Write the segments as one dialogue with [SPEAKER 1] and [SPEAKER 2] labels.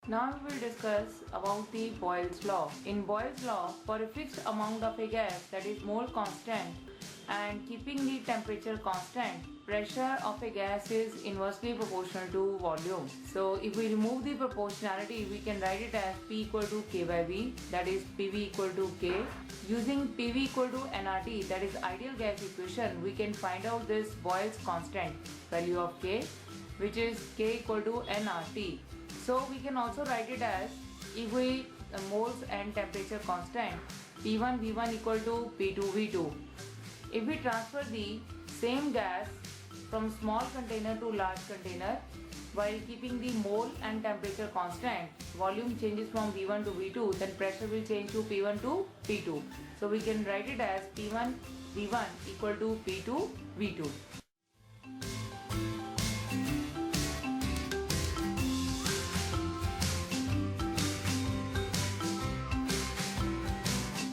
[SPEAKER 1] Now we will discuss about the Boyle's law. In Boyle's law, for a fixed amount of a gas that is mole constant and keeping the temperature constant, pressure of a gas is inversely proportional to volume. So if we remove the proportionality, we can write it as P equal to K by V, that is PV equal to K. Using PV equal to nRT, that is ideal gas equation, we can find out this Boyle's constant value of K, which is K equal to nRT. So we can also write it as, if we moles and temperature constant, P1 V1 equal to P2 V2. If we transfer the same gas from small container to large container while keeping the mole and temperature constant, volume changes from V1 to V2, then pressure will change to P1 to P2. So we can write it as P1 V1 equal to P2 V2.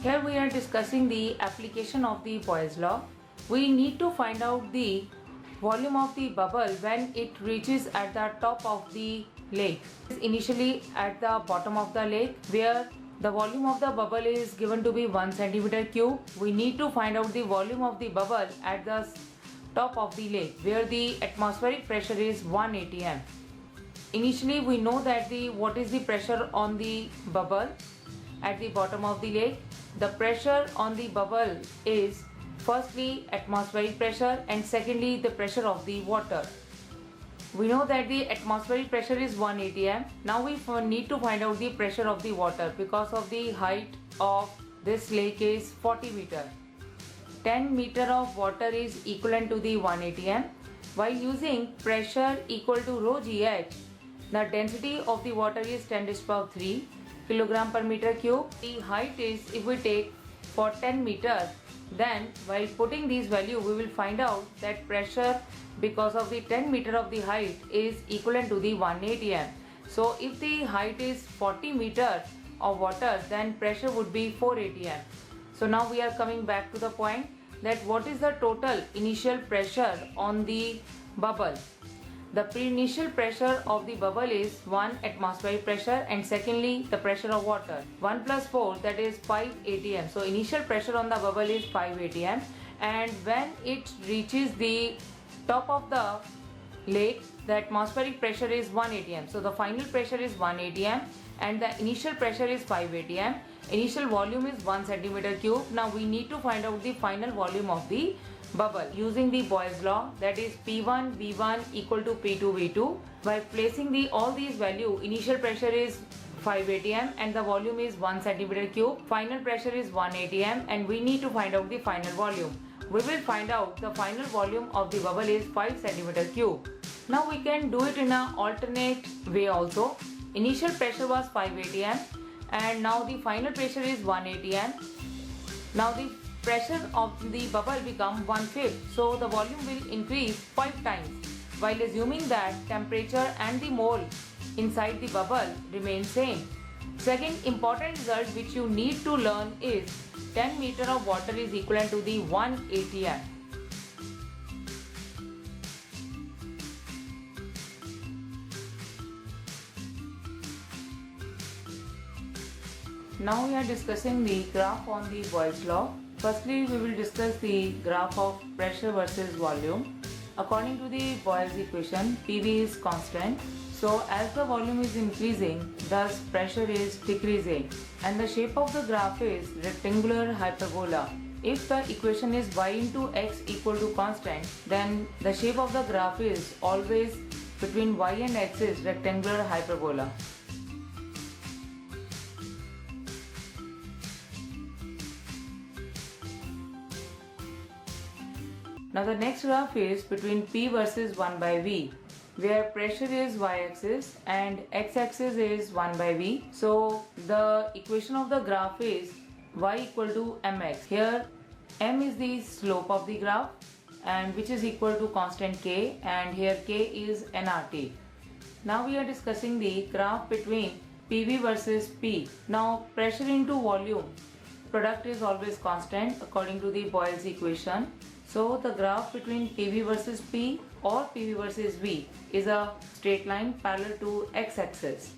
[SPEAKER 1] Here we are discussing the application of the Boyle's law. We need to find out the volume of the bubble when it reaches at the top of the lake. Initially at the bottom of the lake, where the volume of the bubble is given to be 1 centimeter cube. We need to find out the volume of the bubble at the top of the lake, where the atmospheric pressure is 1 atm. Initially we know that what is the pressure on the bubble at the bottom of the lake. The pressure on the bubble is firstly atmospheric pressure and secondly the pressure of the water. We know that the atmospheric pressure is 1 atm. Now we need to find out the pressure of the water because of the height of this lake is 40 meter. 10 meter of water is equivalent to the 1 atm. While using pressure equal to rho gh, the density of the water is 10 to the power 3 kilogram per meter cube. The height is, if we take for 10 meters, then while putting these value we will find out that pressure because of the 10 meter of the height is equivalent to the 1 atm. So if the height is 40 meter of water, then pressure would be 4 atm. So now we are coming back to the point that what is the total initial pressure on the bubble. The pre-initial pressure of the bubble is 1 atmospheric pressure and secondly the pressure of water. 1 plus 4, that is 5 atm. So initial pressure on the bubble is 5 atm, and when it reaches the top of the lake, the atmospheric pressure is 1 atm. So the final pressure is 1 atm and the initial pressure is 5 atm. Initial volume is 1 centimeter cube. Now we need to find out the final volume of the bubble using the Boyle's law, that is P1 V1 equal to P2 V2. By placing all these value, initial pressure is 5 atm and the volume is 1 centimeter cube. Final pressure is 1 atm and we need to find out the final volume. We will find out the final volume of the bubble is 5 centimeter cube. Now we can do it in an alternate way also. Initial pressure was 5 atm and now the final pressure is 1 atm. Now the pressure of the bubble become 1/5, so the volume will increase 5 times, while assuming that temperature and the mole inside the bubble remain same. Second important result which you need to learn is 10 meter of water is equivalent to the 1 atm. Now we are discussing the graph on the Boyle's law. Firstly, we will discuss the graph of pressure versus volume. According to the Boyle's equation, PV is constant. So as the volume is increasing, thus pressure is decreasing. And the shape of the graph is rectangular hyperbola. If the equation is y into x equal to constant, then the shape of the graph is always between y and x is rectangular hyperbola. Now the next graph is between P versus 1 by V, where pressure is y-axis and x-axis is 1 by V. So the equation of the graph is y equal to mx. Here m is the slope of the graph and which is equal to constant k, and here k is nRT. Now we are discussing the graph between PV versus P. Now pressure into volume, product is always constant according to the Boyle's equation. So the graph between PV versus P or PV versus V is a straight line parallel to x-axis.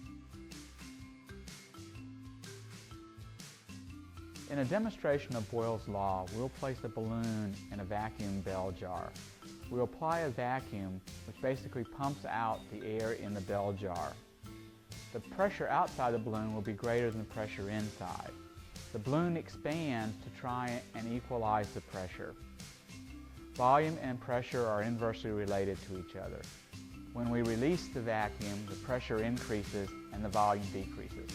[SPEAKER 2] In a demonstration of Boyle's law, we'll place a balloon in a vacuum bell jar. We'll apply a vacuum, which basically pumps out the air in the bell jar. The pressure outside the balloon will be greater than the pressure inside. The balloon expands to try and equalize the pressure. Volume and pressure are inversely related to each other. When we release the vacuum, the pressure increases and the volume decreases.